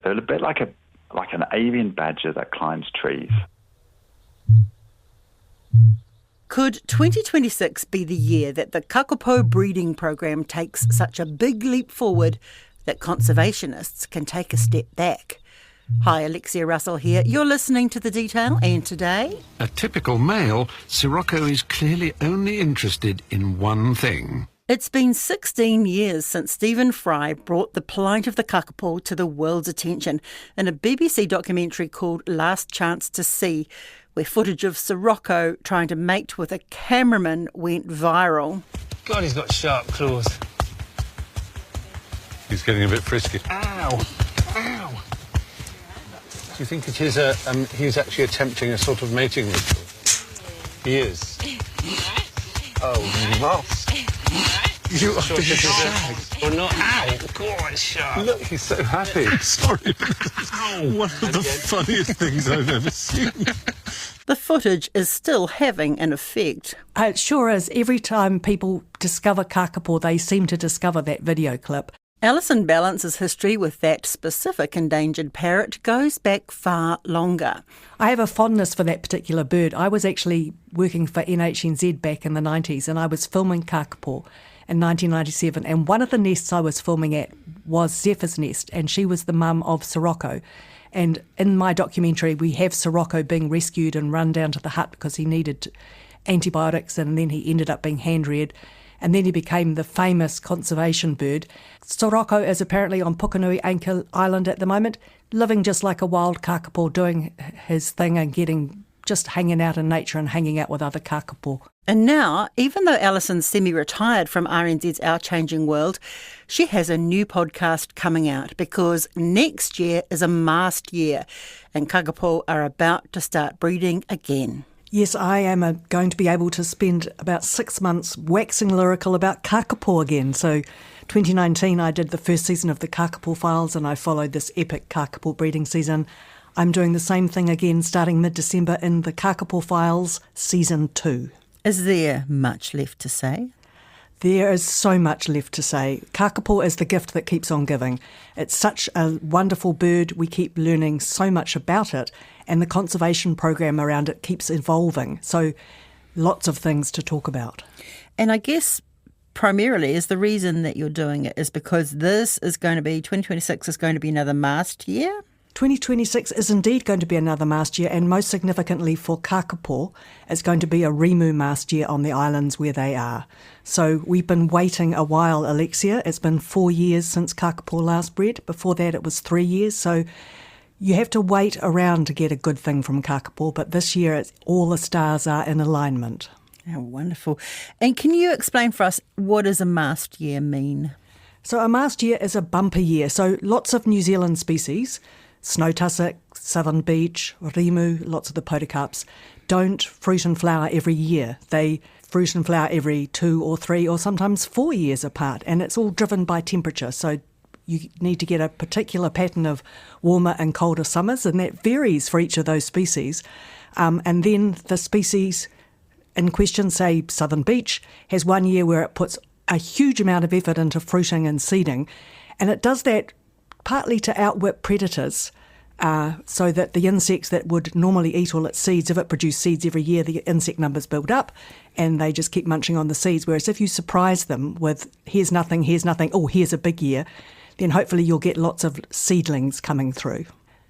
They're a bit like an avian badger that climbs trees. Could 2026 be the year that the Kākāpō breeding program takes such a big leap forward that conservationists can take a step back? Hi, Alexia Russell here. You're listening to The Detail, and today... A typical male, Sirocco is clearly only interested in one thing. It's been 16 years since Stephen Fry brought the plight of the Kākāpō to the world's attention in a BBC documentary called Last Chance to See, where footage of Sirocco trying to mate with a cameraman went viral. God, he's got sharp claws. He's getting a bit frisky. Ow! Ow! Do you think it is he's actually attempting a sort of mating ritual? He is. Oh, moss. You are being shagged. Or not. Ow! God, it's sharp. Look, he's so happy. Sorry. One of the funniest things I've ever seen. The footage is still having an effect. It sure is. Every time people discover Kākāpō, they seem to discover that video clip. Alison Ballance's history with that specific endangered parrot goes back far longer. I have a fondness for that particular bird. I was actually working for NHNZ back in the 90s, and I was filming Kākāpō in 1997, and one of the nests I was filming at was Zephyr's nest, and she was the mum of Sirocco. And in my documentary, we have Sirocco being rescued and run down to the hut because he needed antibiotics, and then he ended up being hand-reared, and then he became the famous conservation bird. Sirocco is apparently on Pukenui Island at the moment, living just like a wild Kākāpō, doing his thing and just hanging out in nature and hanging out with other Kākāpō. And now, even though Alison's semi-retired from RNZ's Our Changing World, she has a new podcast coming out because next year is a mast year and Kākāpō are about to start breeding again. Yes, I am going to be able to spend about 6 months waxing lyrical about Kākāpō again. So 2019 I did the first season of the Kākāpō Files and I followed this epic Kākāpō breeding season. I'm doing the same thing again starting mid-December in the Kākāpō Files Season 2. Is there much left to say? There is so much left to say. Kākāpō is the gift that keeps on giving. It's such a wonderful bird. We keep learning so much about it, and the conservation program around it keeps evolving. So lots of things to talk about. And I guess primarily is the reason that you're doing it is because 2026 is going to be another mast year? 2026 is indeed going to be another mast year, and most significantly for Kākāpō, it's going to be a rimu mast year on the islands where they are. So we've been waiting a while, Alexia. It's been 4 years since Kākāpō last bred. Before that it was 3 years. So you have to wait around to get a good thing from Kākāpō, but this year all the stars are in alignment. Oh, wonderful. And can you explain for us, what does a mast year mean? So a mast year is a bumper year. So lots of New Zealand species, snow tussock, southern beech, rimu, lots of the podocarps, don't fruit and flower every year. They fruit and flower every 2 or 3 or sometimes 4 years apart, and it's all driven by temperature. So you need to get a particular pattern of warmer and colder summers, and that varies for each of those species. And then the species in question, say southern beech, has 1 year where it puts a huge amount of effort into fruiting and seeding, and it does that partly to outwit predators, so that the insects that would normally eat all its seeds, if it produced seeds every year, the insect numbers build up and they just keep munching on the seeds. Whereas if you surprise them with here's nothing, oh, here's a big year, then hopefully you'll get lots of seedlings coming through.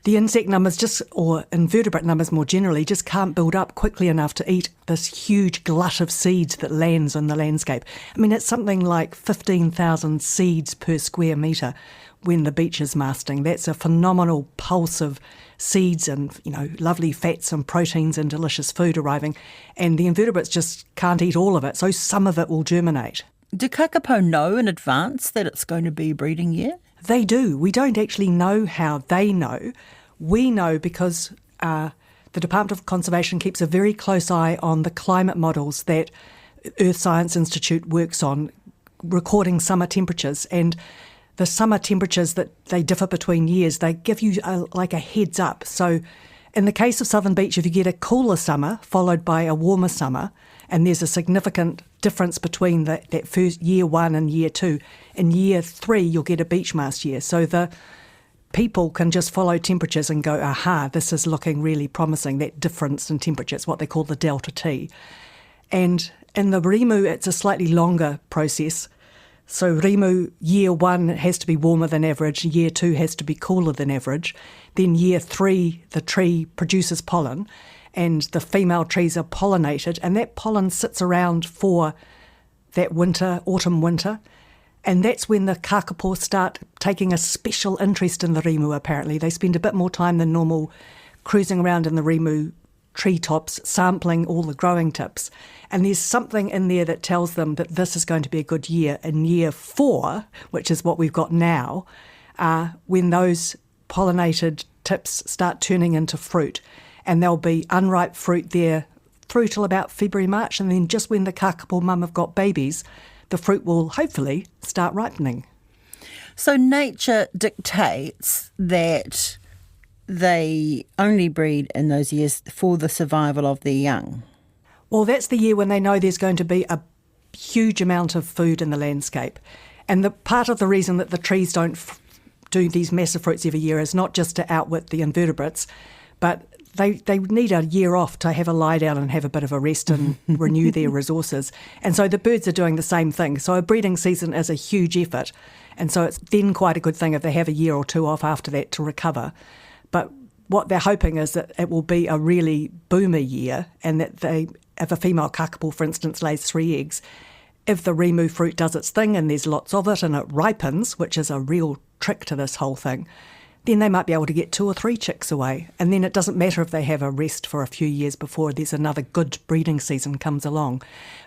The insect numbers or invertebrate numbers more generally, just can't build up quickly enough to eat this huge glut of seeds that lands on the landscape. I mean, it's something like 15,000 seeds per square metre when the beech is masting. That's a phenomenal pulse of seeds and, lovely fats and proteins and delicious food arriving. And the invertebrates just can't eat all of it, so some of it will germinate. Do Kākāpō know in advance that it's going to be a breeding year? They do. We don't actually know how they know. We know because the Department of Conservation keeps a very close eye on the climate models that Earth Science Institute works on, recording summer temperatures. And the summer temperatures that they differ between years, they give you like a heads up. So in the case of southern beech, if you get a cooler summer followed by a warmer summer, and there's a significant difference between that first year 1 and year 2, in year 3 you'll get a beech mast year. So the people can just follow temperatures and go, aha, this is looking really promising, that difference in temperature. It's what they call the delta T. And in the rimu, it's a slightly longer process. So rimu, year 1 has to be warmer than average, year 2 has to be cooler than average. Then year 3, the tree produces pollen, and the female trees are pollinated, and that pollen sits around for that winter, autumn-winter. And that's when the Kākāpō start taking a special interest in the rimu, apparently. They spend a bit more time than normal cruising around in the rimu treetops, sampling all the growing tips. And there's something in there that tells them that this is going to be a good year. In year 4, which is what we've got now, when those pollinated tips start turning into fruit. And there'll be unripe fruit there through till about February, March. And then just when the Kākāpō mum have got babies, the fruit will hopefully start ripening. So nature dictates that they only breed in those years for the survival of their young. Well, that's the year when they know there's going to be a huge amount of food in the landscape. And the part of the reason that the trees don't do these massive fruits every year is not just to outwit the invertebrates, but they need a year off to have a lie down and have a bit of a rest and renew their resources. And so the birds are doing the same thing. So a breeding season is a huge effort. And so it's then quite a good thing if they have a year or 2 off after that to recover. But what they're hoping is that it will be a really boomer year, and that if a female Kākāpō, for instance, lays 3 eggs, if the rimu fruit does its thing and there's lots of it and it ripens, which is a real trick to this whole thing, then they might be able to get 2 or 3 chicks away. And then it doesn't matter if they have a rest for a few years before there's another good breeding season comes along.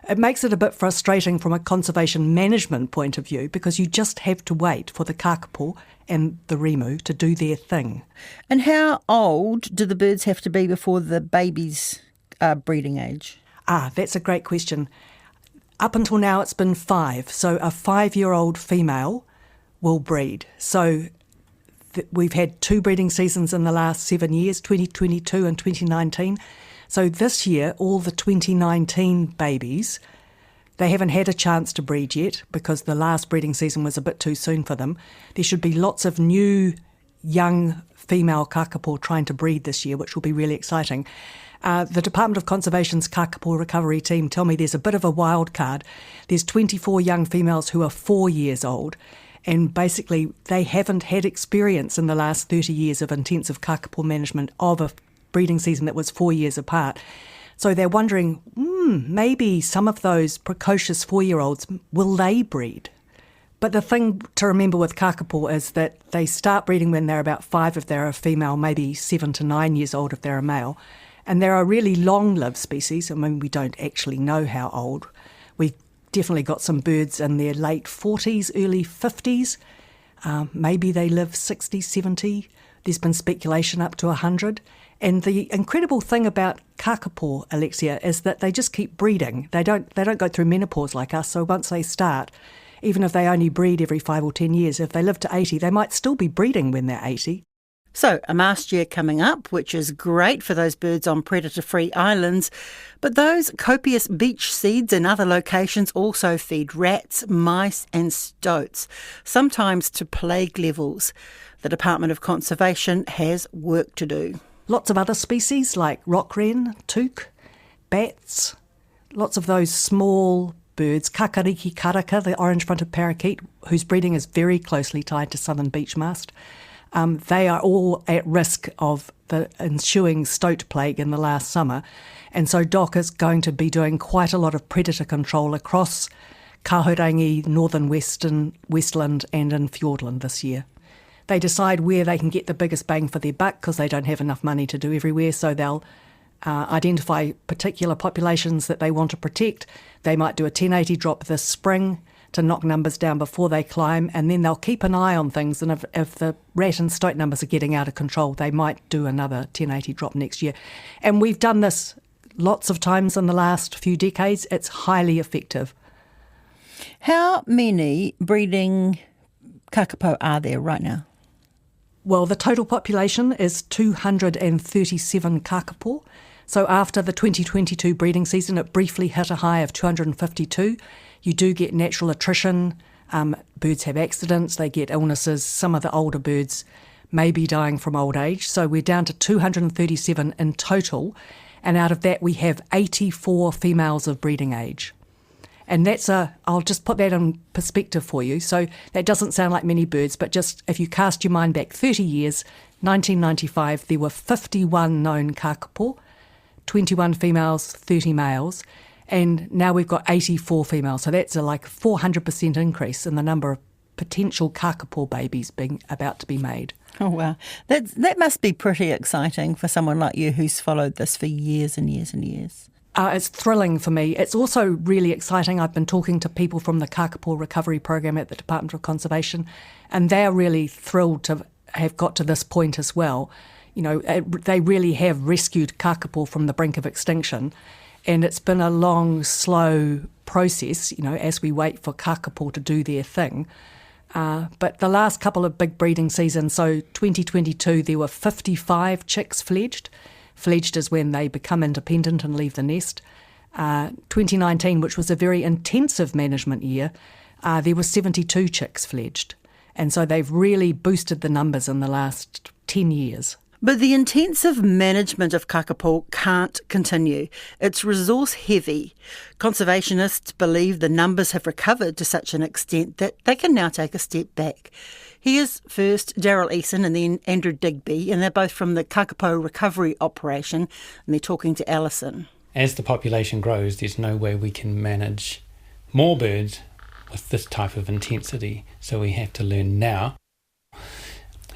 It makes it a bit frustrating from a conservation management point of view, because you just have to wait for the Kākāpō and the rimu to do their thing. And how old do the birds have to be before the babies are breeding age? That's a great question. Up until now it's been 5. So a 5-year-old female will breed. So we've had 2 breeding seasons in the last 7 years, 2022 and 2019. So this year, all the 2019 babies, they haven't had a chance to breed yet because the last breeding season was a bit too soon for them. There should be lots of new young female Kākāpō trying to breed this year, which will be really exciting. The Department of Conservation's Kākāpō recovery team tell me there's a bit of a wild card. There's 24 young females who are 4 years old, and basically they haven't had experience in the last 30 years of intensive Kākāpō management of a breeding season that was 4 years apart. So they're wondering, maybe some of those precocious 4-year-olds, will they breed? But the thing to remember with Kākāpō is that they start breeding when they're about 5 if they're a female, maybe 7 to 9 years old if they're a male. And they're a really long-lived species. I mean, we don't actually know how old. We've definitely got some birds in their late 40s, early 50s. Maybe they live 60, 70. There's been speculation up to 100. And the incredible thing about Kākāpō, Alexia, is that they just keep breeding. They don't go through menopause like us. So once they start, even if they only breed every 5 or 10 years, if they live to 80, they might still be breeding when they're 80. So a mast year coming up, which is great for those birds on predator-free islands. But those copious beach seeds in other locations also feed rats, mice and stoats, sometimes to plague levels. The Department of Conservation has work to do. Lots of other species like rock wren, took, bats, lots of those small birds, kakariki karaka, the orange-fronted parakeet, whose breeding is very closely tied to southern beach mast. They are all at risk of the ensuing stoat plague in the last summer. And so DOC is going to be doing quite a lot of predator control across Kahurangi, northern Westland and in Fiordland this year. They decide where they can get the biggest bang for their buck because they don't have enough money to do everywhere, so they'll identify particular populations that they want to protect. They might do a 1080 drop this spring to knock numbers down before they climb, and then they'll keep an eye on things, and if the rat and stoat numbers are getting out of control, they might do another 1080 drop next year. And we've done this lots of times in the last few decades. It's highly effective. How many breeding Kākāpō are there right now? Well, the total population is 237 Kākāpō. So after the 2022 breeding season, it briefly hit a high of 252. You do get natural attrition. Birds have accidents, they get illnesses. Some of the older birds may be dying from old age. So we're down to 237 in total. And out of that, we have 84 females of breeding age. And I'll just put that in perspective for you. So that doesn't sound like many birds, but just if you cast your mind back 30 years, 1995, there were 51 known Kākāpō, 21 females, 30 males, and now we've got 84 females. So that's a 400% increase in the number of potential Kākāpō babies about to be made. Oh, wow. That must be pretty exciting for someone like you who's followed this for years and years and years. It's thrilling for me. It's also really exciting. I've been talking to people from the Kākāpō Recovery Program at the Department of Conservation, and they're really thrilled to have got to this point as well. You know, they really have rescued Kākāpō from the brink of extinction, and it's been a long, slow process, you know, as we wait for Kākāpō to do their thing. But the last couple of big breeding seasons, so 2022, there were 55 chicks fledged. Fledged is when they become independent and leave the nest. 2019, which was a very intensive management year, there were 72 chicks fledged. And so they've really boosted the numbers in the last 10 years. But the intensive management of Kākāpō can't continue. It's resource heavy. Conservationists believe the numbers have recovered to such an extent that they can now take a step back. Here's first Daryl Eason and then Andrew Digby, and they're both from the Kākāpō Recovery Operation, and they're talking to Alison. As the population grows, there's no way we can manage more birds with this type of intensity. So we have to learn now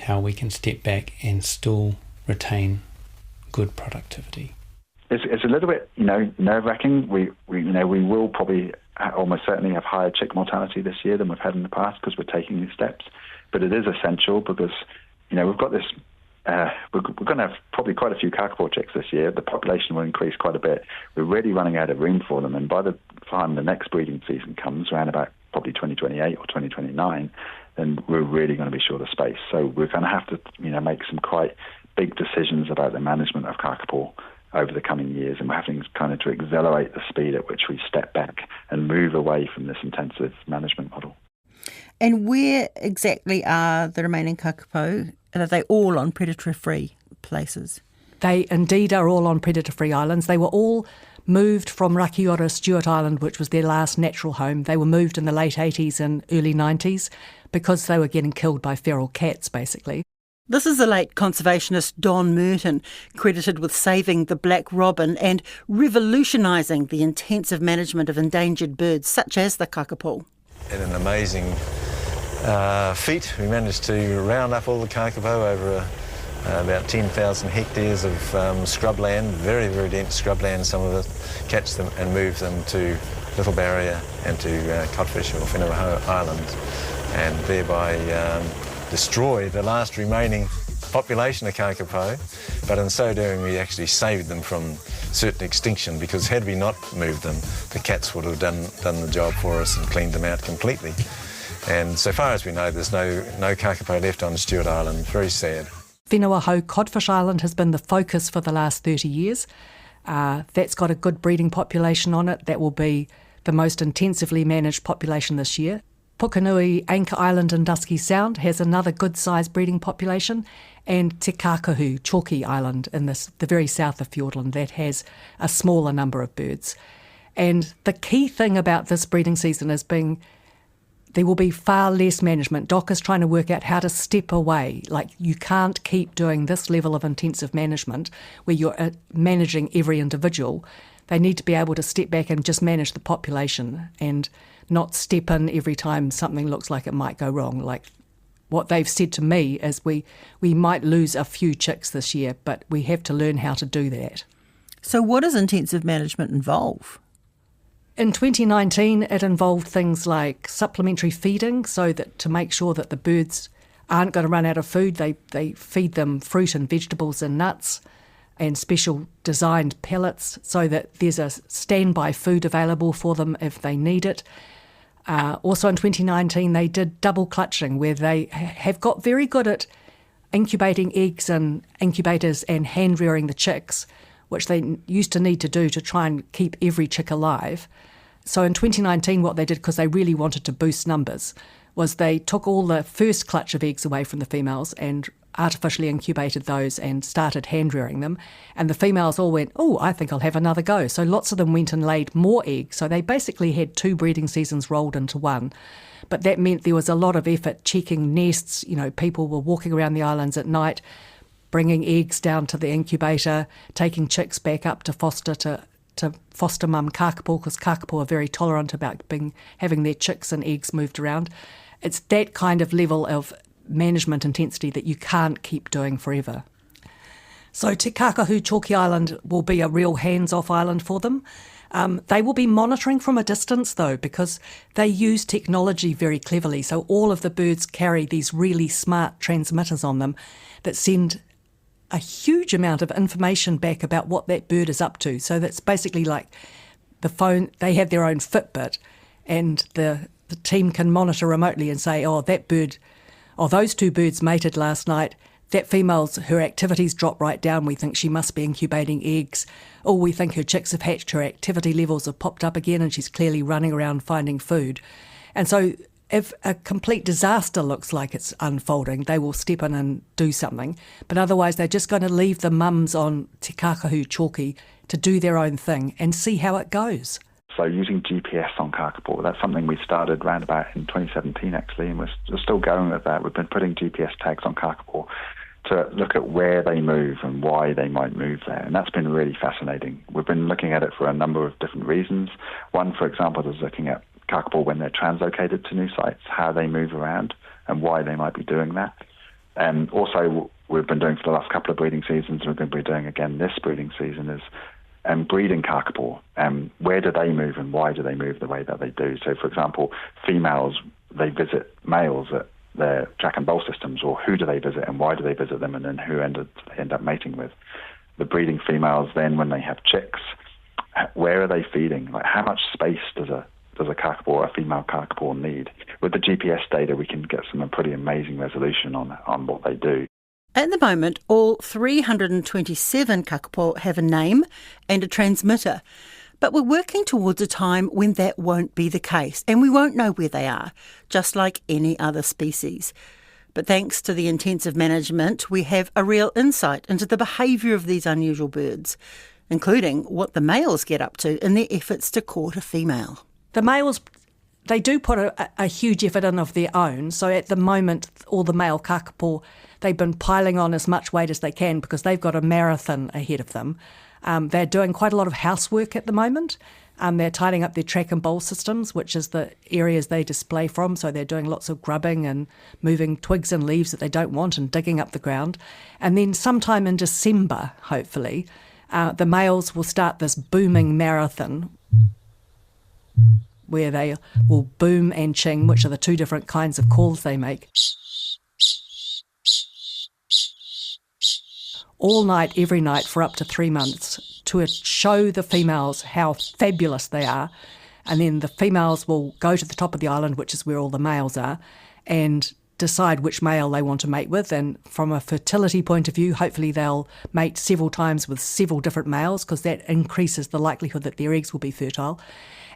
how we can step back and still retain good productivity. It's a little bit, nerve-wracking. We will probably almost certainly have higher chick mortality this year than we've had in the past because we're taking these steps. But it is essential because, we've got this. We're going to have probably quite a few Kākāpō chicks this year. The population will increase quite a bit. We're really running out of room for them, and by the time the next breeding season comes, around about probably 2028 or 2029, then we're really going to be short of space. So we're going to have to, make some quite big decisions about the management of Kākāpō over the coming years, and we're having kind of to accelerate the speed at which we step back and move away from this intensive management model. And where exactly are the remaining Kākāpō? Are they all on predator-free places? They indeed are all on predator-free islands. They were all moved from Rakiora Stewart Island, which was their last natural home. They were moved in the late 80s and early 90s because they were getting killed by feral cats, basically. This is the late conservationist Don Merton, credited with saving the black robin and revolutionising the intensive management of endangered birds such as the Kākāpō. In an amazing feat, we managed to round up all the Kākāpō over about 10,000 hectares of scrubland, very, very dense scrubland, some of it, catch them and move them to Little Barrier and to Codfish or Whenua Island, and thereby destroy the last remaining population of Kākāpō. But in so doing, we actually saved them from certain extinction, because had we not moved them, the cats would have done the job for us and cleaned them out completely. And so far as we know, there's no Kākāpō left on Stewart Island. Very sad. Whenua Codfish Island has been the focus for the last 30 years. That's got a good breeding population on it. That will be the most intensively managed population this year. Pukenui Anchor Island in Dusky Sound has another good-sized breeding population, and Te Kākahu, Chalky Island in the very south of Fiordland, that has a smaller number of birds. And the key thing about this breeding season is there will be far less management. DOC is trying to work out how to step away. Like, you can't keep doing this level of intensive management where you're managing every individual. They need to be able to step back and just manage the population and not step in every time something looks like it might go wrong. Like, what they've said to me is we might lose a few chicks this year, but we have to learn how to do that. So what does intensive management involve? In 2019, it involved things like supplementary feeding, so that to make sure that the birds aren't going to run out of food, they feed them fruit and vegetables and nuts and special designed pellets so that there's a standby food available for them if they need it. Also in 2019, they did double clutching, where they have got very good at incubating eggs in incubators and hand rearing the chicks, which they used to need to do to try and keep every chick alive. So in 2019, what they did, because they really wanted to boost numbers, was they took all the first clutch of eggs away from the females and artificially incubated those and started hand-rearing them. And the females all went, oh, I think I'll have another go. So lots of them went and laid more eggs. So they basically had 2 breeding seasons rolled into one. But that meant there was a lot of effort checking nests. You know, people were walking around the islands at night, bringing eggs down to the incubator, taking chicks back up to foster mum Kākāpō, because Kākāpō are very tolerant about having their chicks and eggs moved around. It's that kind of level of management intensity that you can't keep doing forever. So Te Kākāpō Chalky Island will be a real hands-off island for them. They will be monitoring from a distance though, because they use technology very cleverly. So all of the birds carry these really smart transmitters on them that send a huge amount of information back about what that bird is up to. So that's basically like the phone, they have their own Fitbit, and the team can monitor remotely and say, oh, that bird, oh, those 2 birds mated last night, that female's, her activity's dropped right down, we think she must be incubating eggs. Oh, we think her chicks have hatched, her activity levels have popped up again and she's clearly running around finding food. And so if a complete disaster looks like it's unfolding, they will step in and do something. But otherwise, they're just going to leave the mums on Te Kākāpō Chalky to do their own thing and see how it goes. So using GPS on Kākāpō, that's something we started around about in 2017 actually, and we're still going with that. We've been putting GPS tags on Kākāpō to look at where they move and why they might move there, and that's been really fascinating. We've been looking at it for a number of different reasons. One, for example, is looking at Kākāpō when they're translocated to new sites, how they move around and why they might be doing that. And also, we've been doing for the last couple of breeding seasons, and we're going to be doing again this breeding season, is breeding Kākāpō. Where do they move and why do they move the way that they do? So, for example, females, they visit males at their track and bowl systems, or who do they visit and why do they visit them, and then who they end up mating with. The breeding females then, when they have chicks, where are they feeding? Like, how much space does a Kākāpō, a female Kākāpō, need? With the GPS data, we can get some pretty amazing resolution on what they do. At the moment, all 327 Kākāpō have a name and a transmitter. But we're working towards a time when that won't be the case, and we won't know where they are, just like any other species. But thanks to the intensive management, we have a real insight into the behaviour of these unusual birds, including what the males get up to in their efforts to court a female. The males, they do put a huge effort in of their own. So at the moment, all the male Kākāpō, they've been piling on as much weight as they can because they've got a marathon ahead of them. They're doing quite a lot of housework at the moment. They're tidying up their track and bowl systems, which is the areas they display from. So they're doing lots of grubbing and moving twigs and leaves that they don't want and digging up the ground. And then sometime in December, hopefully, the males will start this booming marathon where they will boom and ching, which are the 2 different kinds of calls they make, all night, every night for up to 3 months to show the females how fabulous they are. And then the females will go to the top of the island, which is where all the males are, and decide which male they want to mate with. And from a fertility point of view, hopefully they'll mate several times with several different males, because that increases the likelihood that their eggs will be fertile.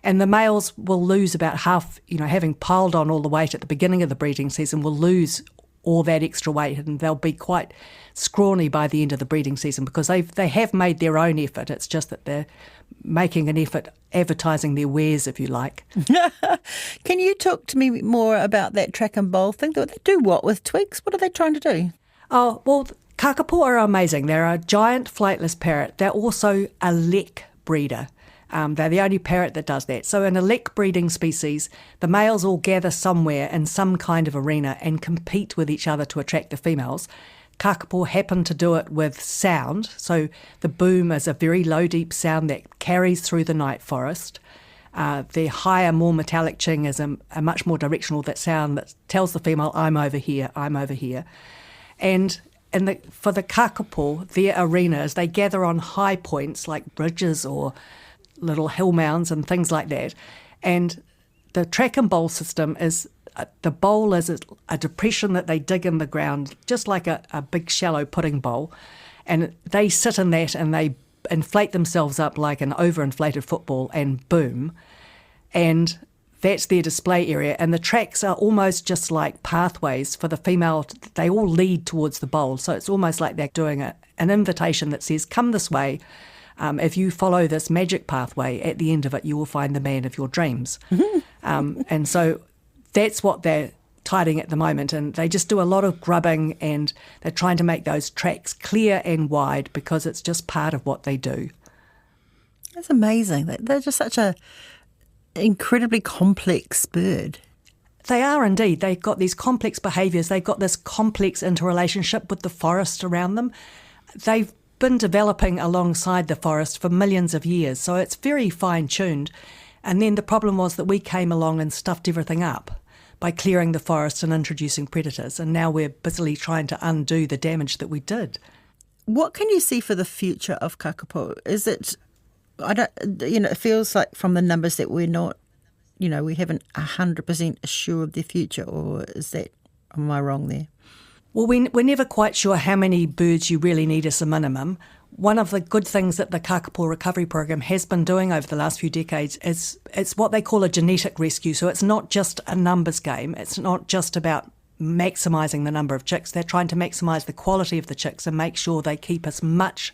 And the males will lose about half, having piled on all the weight at the beginning of the breeding season, will lose all that extra weight, and they'll be quite scrawny by the end of the breeding season because they have made their own effort. It's just that they're making an effort advertising their wares, if you like. Can you talk to me more about that track and bowl thing? They do what with twigs? What are they trying to do? Oh, well, Kākāpō are amazing. They're a giant flightless parrot. They're also a lek breeder. They're the only parrot that does that. So in a lek breeding species, the males all gather somewhere in some kind of arena and compete with each other to attract the females. Kākāpō happen to do it with sound. So the boom is a very low, deep sound that carries through the night forest. The higher, more metallic ching is a much more directional that sound that tells the female, I'm over here, I'm over here. And for the Kākāpō, their arenas, they gather on high points like bridges or little hill mounds and things like that. And the track and bowl system is, the bowl is a depression that they dig in the ground, just like a big shallow pudding bowl. And they sit in that and they inflate themselves up like an overinflated football and boom. And That's their display area, and the tracks are almost just like pathways for the female. They all lead towards the bowl, so it's almost like they're doing an invitation that says, come this way. If you follow this magic pathway, at the end of it, you will find the man of your dreams. And so that's what they're tidying at the moment, and they just do a lot of grubbing, and they're trying to make those tracks clear and wide because it's just part of what they do. That's amazing. They're just such a incredibly complex bird. They are indeed. They've got these complex behaviours. They've got this complex interrelationship with the forest around them. They've been developing alongside the forest for millions of years, so it's very fine-tuned. And then the problem was that we came along and stuffed everything up by clearing the forest and introducing predators, and now we're busily trying to undo the damage that we did. What can you see for the future of Kākāpō? Is it, it feels like from the numbers that we're not, we haven't 100% sure of their future, or am I wrong there? Well, we're never quite sure how many birds you really need as a minimum. One of the good things that the Kākāpō Recovery Program has been doing over the last few decades is it's what they call a genetic rescue. So it's not just a numbers game. It's not just about maximising the number of chicks. They're trying to maximise the quality of the chicks and make sure they keep as much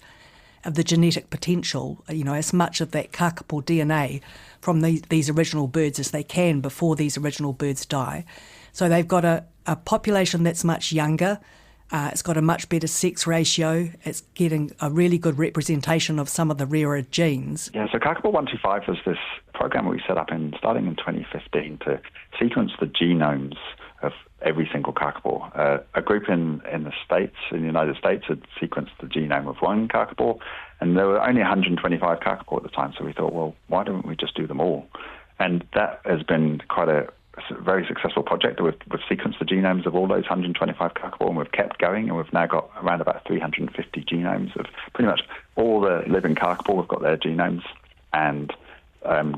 of the genetic potential, as much of that Kākāpō DNA from these original birds as they can before these original birds die. So they've got a population that's much younger. It's got a much better sex ratio. It's getting a really good representation of some of the rarer genes. Yeah, so Kākāpō 125 was this program we set up starting in 2015 to sequence the genomes of every single Kākāpō. A group in the United States, had sequenced the genome of one Kākāpō, and there were only 125 Kākāpō at the time, so we thought, well, why don't we just do them all? And that has been quite a very successful project. We've sequenced the genomes of all those 125 Kākāpō, and we've kept going, and we've now got around about 350 genomes of pretty much all the living Kākāpō. We've got their genomes, and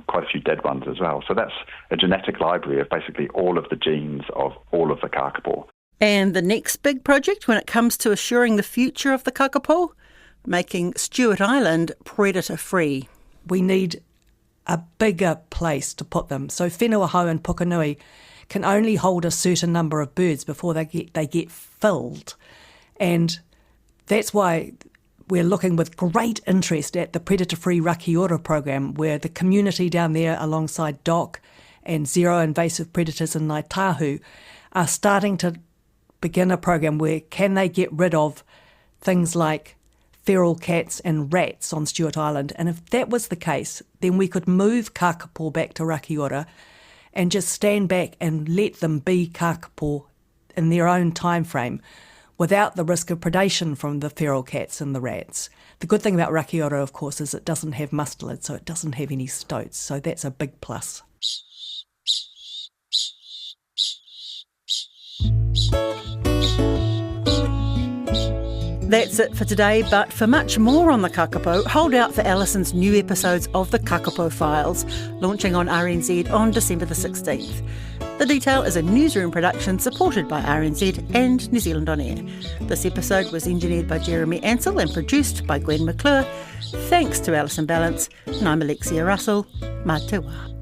quite a few dead ones as well. So that's a genetic library of basically all of the genes of all of the Kākāpō. And the next big project when it comes to assuring the future of the Kākāpō, making Stewart Island predator-free. We need a bigger place to put them. So Whenua and Pukenui can only hold a certain number of birds before they get filled. And that's why we're looking with great interest at the predator-free Rakiora program, where the community down there alongside DOC and Zero Invasive Predators in Ngaitahu are starting to begin a program where can they get rid of things like feral cats and rats on Stewart Island. And if that was the case, then we could move Kākāpō back to Rakiora and just stand back and let them be Kākāpō in their own time frame without the risk of predation from the feral cats and the rats. The good thing about Rakiora, of course, is it doesn't have mustelid, so it doesn't have any stoats, so that's a big plus. That's it for today, but for much more on the Kākāpō, hold out for Alison's new episodes of the Kākāpō Files, launching on RNZ on December the 16th. The Detail is a newsroom production supported by RNZ and New Zealand On Air. This episode was engineered by Jeremy Ansell and produced by Gwen McClure. Thanks to Alison Balance, and I'm Alexia Russell. Mā te wā.